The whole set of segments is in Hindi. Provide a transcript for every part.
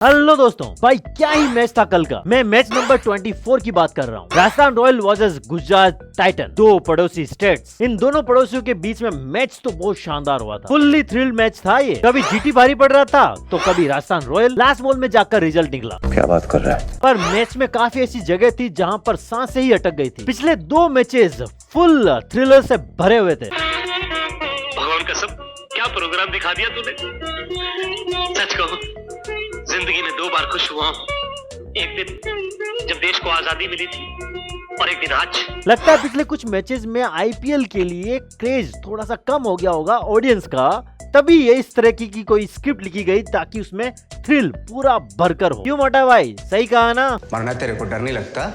हेलो दोस्तों, भाई क्या ही मैच था कल का। मैं मैच नंबर 24 की बात कर रहा हूँ। Rajasthan royal versus Gujarat Titan, दो पड़ोसी स्टेट्स। इन दोनों पड़ोसियों के बीच में मैच तो बहुत शानदार हुआ था। फुल्ली थ्रिल मैच था ये। कभी जीटी भारी पड़ रहा था तो कभी राजस्थान रॉयल लास्ट बॉल में जाकर रिजल्ट निकला। क्या बात कर रहा है? पर मैच में काफी ऐसी जगह थी जहाँ पर सांसें ही अटक गई थी। पिछले दो मैचेस फुल थ्रिलर से भरे हुए थे। भगवान कसम, क्या प्रोग्राम दिखा दिया तूने। सच कहूं, जिंदगी में दो बार खुश हुआ हूं। एक दिन जब देश को आजादी मिली थी और एक दिन आज। लगता है पिछले कुछ मैचेस में आईपीएल के लिए क्रेज थोड़ा सा कम हो गया होगा ऑडियंस का, तभी ये इस तरह की कोई स्क्रिप्ट लिखी गई ताकि उसमें थ्रिल पूरा भरकर हो। क्यों मोटा भाई, सही कहा ना? मरना तेरे को डर नहीं लगता?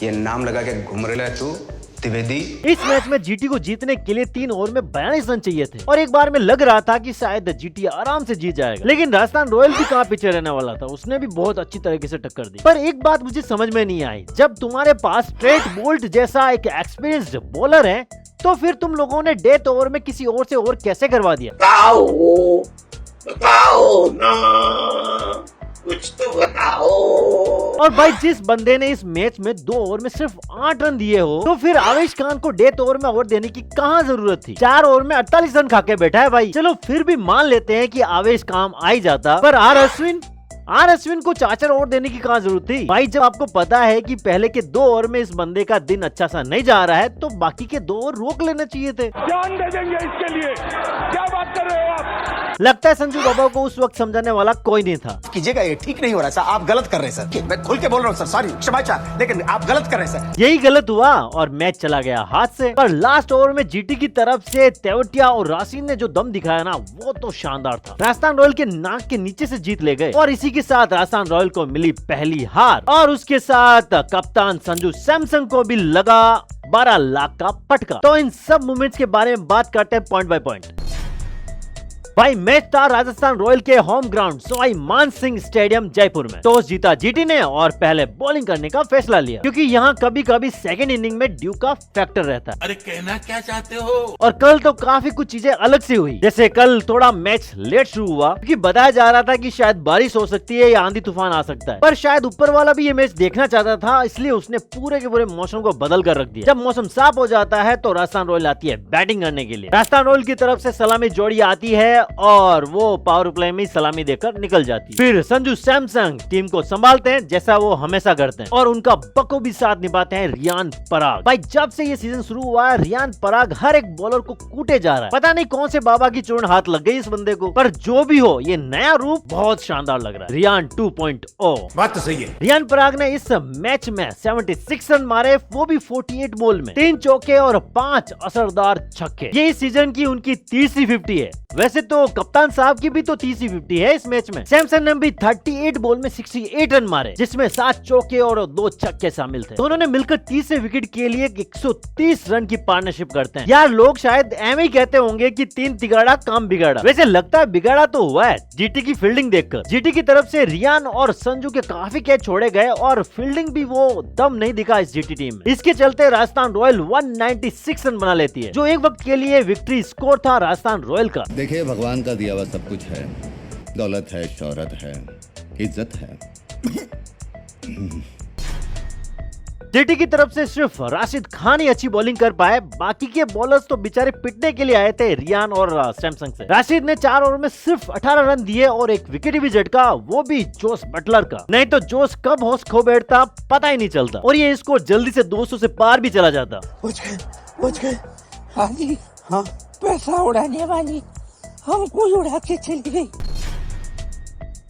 ये नाम लगा के घूम रहा है तू, त्रिवेदी। इस मैच में जीटी को जीतने के लिए 3 ओवर में 42 रन चाहिए थे और एक बार में लग रहा था कि शायद जीटी आराम से जीत जाएगा, लेकिन राजस्थान रॉयल भी कहाँ पीछे रहने वाला था। उसने भी बहुत अच्छी तरीके से टक्कर दी। पर एक बात मुझे समझ में नहीं आई, जब तुम्हारे पास स्ट्रेट बोल्ट जैसा एक एक्सपीरियंस्ड बॉलर है तो फिर तुम लोगों ने डेथ ओवर में किसी और से ओवर कैसे करवा दिया? बताओ ना, कुछ तो बताओ। और भाई जिस बंदे ने इस मैच में 2 ओवर में सिर्फ 8 रन दिए हो तो फिर आवेश खान को डेथ ओवर में ओवर देने की कहाँ जरूरत थी? 4 ओवर में 48 रन खाके बैठा है भाई। चलो फिर भी मान लेते हैं कि आवेश काम आ ही जाता, पर आर अश्विन को 4 ओवर देने की कहाँ जरूरत थी? भाई जब आपको पता है कि पहले के 2 ओवर में इस बंदे का दिन अच्छा सा नहीं जा रहा है तो बाकी के 2 ओवर रोक लेना चाहिए थे। जान दे देंगे इसके लिए। क्या बात कर रहे हो आप? लगता है संजू बाबा को उस वक्त समझाने वाला कोई नहीं था। कीजिएगा, ये ठीक नहीं हो रहा है सर, आप गलत कर रहे हैं सर। मैं खुल के बोल रहा हूँ सर, सॉरी, क्षमा चाह, लेकिन आप गलत कर रहे हैं सर। यही गलत हुआ और मैच चला गया हाथ से। पर लास्ट ओवर में जीटी की तरफ से तेवतिया और राशिद ने जो दम दिखाया ना, वो तो शानदार था। राजस्थान रॉयल के नाक के नीचे से जीत ले गए और इसी के साथ राजस्थान रॉयल को मिली पहली हार और उसके साथ कप्तान संजू सैमसन को भी लगा 12 लाख का फटका। तो इन सब मोमेंट्स के बारे में बात करते हैं पॉइंट बाय पॉइंट। भाई मैच था राजस्थान रॉयल के होम ग्राउंड सवाई मान सिंह स्टेडियम जयपुर में। टॉस जीता जीटी ने और पहले बॉलिंग करने का फैसला लिया, क्योंकि यहाँ कभी कभी सेकंड इनिंग में ड्यू का फैक्टर रहता है। अरे कहना क्या चाहते हो? और कल तो काफी कुछ चीजें अलग से हुई। जैसे कल थोड़ा मैच लेट शुरू हुआ क्योंकि बताया जा रहा था कि शायद बारिश हो सकती है या आंधी तूफान आ सकता है, पर शायद ऊपर वाला भी ये मैच देखना चाहता था, इसलिए उसने पूरे के पूरे मौसम को बदल कर रख दिया। जब मौसम साफ हो जाता है तो राजस्थान रॉयल आती है बैटिंग करने के लिए। राजस्थान रॉयल की तरफ से सलामी जोड़ी आती है और वो पावर प्ले में सलामी देकर निकल जाती है। फिर संजू सैमसन टीम को संभालते हैं जैसा वो हमेशा करते हैं और उनका बखूबी साथ निभाते हैं रियान पराग। भाई जब से ये सीजन शुरू हुआ है रियान पराग हर एक बॉलर को कूटे जा रहा है। पता नहीं कौन से बाबा की चूर्ण हाथ लग गई इस बंदे को, पर जो भी हो ये नया रूप बहुत शानदार लग रहा है। रियान 2.0 बात तो सही है। रियान पराग ने इस मैच में 76 रन मारे, वो भी 48 बॉल में, 3 चौके और 5 असरदार छक्के। ये इस सीजन की उनकी तीसरी 50 है। वैसे तो कप्तान साहब की भी तो तीसरी 50 है इस मैच में। सैमसन ने भी 38 बॉल में 68 रन मारे, जिसमें 7 चौके और 2 छक्के शामिल थे। दोनों ने मिलकर तीसरे विकेट के लिए 130 रन की पार्टनरशिप करते हैं। यार लोग शायद एम ही कहते होंगे कि 3 तिगाड़ा काम बिगाड़ा। वैसे लगता है बिगाड़ा तो हुआ है जीटी की फील्डिंग देखकर। जीटी की तरफ से रियान और संजू के काफी कैच छोड़े गए और फील्डिंग भी वो दम नहीं दिखा इस जीटी टीम में। इसके चलते राजस्थान रॉयल 196 रन बना लेती है, जो एक वक्त के लिए विक्ट्री स्कोर था राजस्थान रॉयल का। देखिए, भगवान का दिया हुआ सब कुछ है, दौलत है, शोहरत है, इज्जत है। जीटी की तरफ से सिर्फ राशिद खान ही अच्छी बॉलिंग कर पाए, बाकी के बॉलर्स तो बेचारे पिटने के लिए आए थे रियान और सैमसंग से। राशिद ने 4 ओवर में सिर्फ 18 रन दिए और एक विकेट भी झटका, वो भी जोश बटलर का। नहीं तो जोश कब होश खो बैठता पता ही नहीं चलता और ये स्कोर जल्दी से 200 से पार भी चला जाता। बच गए। हाँ जी, हाँ, पैसा उड़ाने वाली हमको उड़ा के चली गई।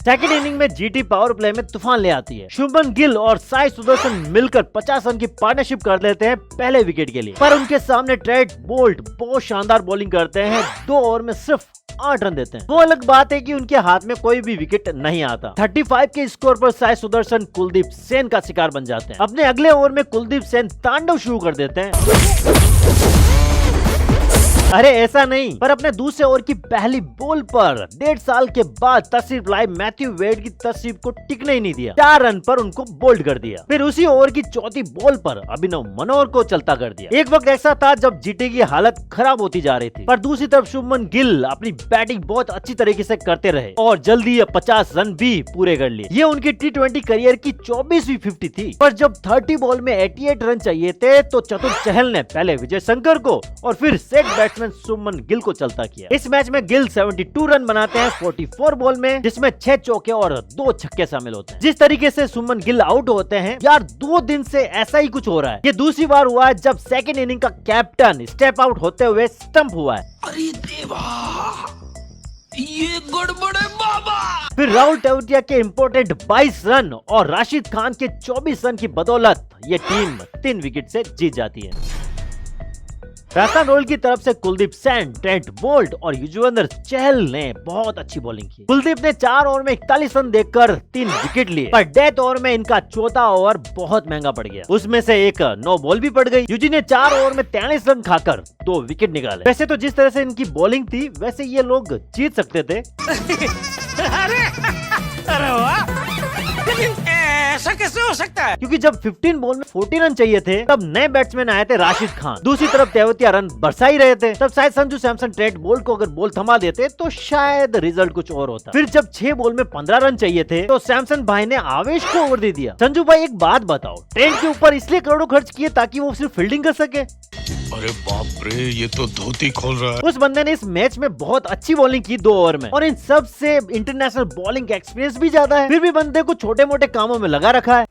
सेकंड इनिंग में जीटी पावर प्ले में तूफान ले आती है। शुभमन गिल और साई सुदर्शन मिलकर 50 रन की पार्टनरशिप कर लेते हैं पहले विकेट के लिए, पर उनके सामने ट्रेंट बोल्ट बहुत शानदार बॉलिंग करते हैं। 2 ओवर में सिर्फ 8 रन देते हैं। वो अलग बात है कि उनके हाथ में कोई भी विकेट नहीं आता। 35 के स्कोर पर साई सुदर्शन कुलदीप सेन का शिकार बन जाते हैं। अपने अगले ओवर में कुलदीप सेन तांडव शुरू कर देते हैं। अरे ऐसा नहीं, पर अपने दूसरे ओवर की पहली बॉल पर 1.5 साल के बाद तशरीफ लाए मैथ्यू वेड की तशरीफ को टिकने ही नहीं दिया। 4 रन पर उनको बोल्ड कर दिया। फिर उसी ओवर की चौथी बॉल पर अभिनव मनोहर को चलता कर दिया। एक वक्त ऐसा था जब जीटी की हालत खराब होती जा रही थी, पर दूसरी तरफ शुभमन गिल अपनी बैटिंग बहुत अच्छी तरीके से करते रहे और जल्दी ये 50 रन भी पूरे कर लिए। ये उनकी T20 करियर की 24वीं 50 थी। पर जब 30 बॉल में 88 रन चाहिए थे तो चतुर चहल ने पहले विजय शंकर को और फिर सेक बैट्समैन शुभमन गिल को चलता किया। इस मैच में गिल 72 रन बनाते हैं 44 बॉल में, जिसमें 6 चौके और 2 छक्के शामिल होते हैं। जिस तरीके से शुभमन गिल आउट होते हैं यार, 2 दिन से ऐसा ही कुछ हो रहा है। ये दूसरी बार हुआ है जब सेकेंड इनिंग का कैप्टन स्टेप आउट होते हुए स्टंप हुआ है। अरे देवा, ये गड़बड़ है बाबा। फिर राहुल तेवतिया के इम्पोर्टेंट 22 रन और राशिद खान के 24 रन की बदौलत ये टीम 3 विकेट से जीत जाती है। राजस्थान रॉयल की तरफ से कुलदीप सेन, ट्रेंट बोल्ट और युजवेंद्र चहल ने बहुत अच्छी बॉलिंग की। कुलदीप ने 4 ओवर में 41 रन देकर 3 विकेट लिए, पर डेथ ओवर में इनका चौथा ओवर बहुत महंगा पड़ गया। उसमें से एक नो बॉल भी पड़ गई। युजी ने 4 ओवर में 43 रन खाकर 2 विकेट निकाले। वैसे तो जिस तरह से इनकी बॉलिंग थी वैसे ये लोग जीत सकते थे। अरे वाह, लेकिन ऐसा कैसे हो सकता है? क्योंकि जब 15 बॉल में 40 रन चाहिए थे तब नए बैट्समैन आए थे राशिद खान। दूसरी तरफ तेवतिया रन बरसा ही रहे थे। तब शायद संजू सैमसन ट्रेंट बोल्ट को अगर बॉल थमा देते तो शायद रिजल्ट कुछ और होता। फिर जब 6 बॉल में 15 रन चाहिए थे तो सैमसन भाई ने आवेश को ओवर दे दिया। संजू भाई एक बात बताओ, ट्रेंट के ऊपर इसलिए करोड़ों खर्च किए ताकि वो सिर्फ फील्डिंग कर सके? अरे बाप रे, ये तो धोती खोल रहा है। उस बंदे ने इस मैच में बहुत अच्छी बॉलिंग की 2 ओवर में, और इन सब से इंटरनेशनल बॉलिंग का एक्सपीरियंस भी ज्यादा है। फिर भी बंदे को छोटे मोटे कामों में लगा रखा है।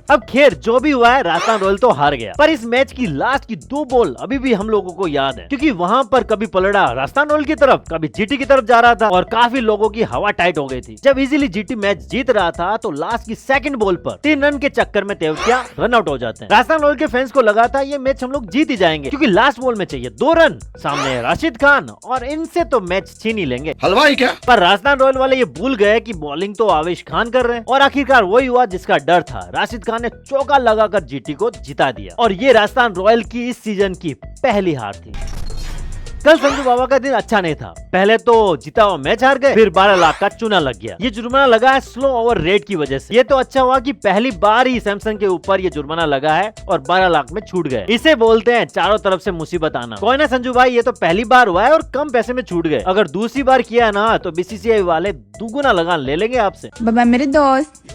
अब खैर जो भी हुआ है, राजस्थान रॉयल तो हार गया, पर इस मैच की लास्ट की 2 बॉल अभी भी हम लोगों को याद है, क्योंकि वहां पर कभी पलड़ा राजस्थान रॉयल की तरफ, कभी जीटी की तरफ जा रहा था और काफी लोगों की हवा टाइट हो गई थी। जब इजीली जीटी मैच जीत रहा था तो लास्ट की 2nd बॉल पर 3 रन के चक्कर में तेवतिया रन आउट हो जाते हैं। राजस्थान रॉयल के फैंस को लगा था ये मैच हम लोग जीत ही जाएंगे, क्योंकि लास्ट बॉल में चाहिए 2 रन, सामने राशिद खान और इनसे तो मैच छीन ही लेंगे। हलवाई क्या? पर राजस्थान रॉयल वाले ये भूल गए कि बॉलिंग तो आवेश खान कर रहे हैं, और आखिरकार वही हुआ जिसका डर था। राशिद खान ने चौका लगाकर जीटी को जिता दिया, और ये राजस्थान रॉयल की इस सीजन की पहली हार थी। कल संजू बाबा का दिन अच्छा नहीं था। पहले तो जीता हुआ मैच हार गए, फिर 12 लाख का चूना लग गया। ये जुर्माना लगा है स्लो ओवर रेट की वजह से। ये तो अच्छा हुआ कि पहली बार ही सैमसंग के ऊपर ये जुर्माना लगा है और 12 लाख में छूट गए। इसे बोलते हैं चारों तरफ से मुसीबत आना। कोई ना संजू भाई, ये तो पहली बार हुआ है और कम पैसे में छूट गए। अगर दूसरी बार किया ना तो बीसीसीआई वाले दुगुना लगान ले लेंगे आपसे। बाबा मेरे दोस्त।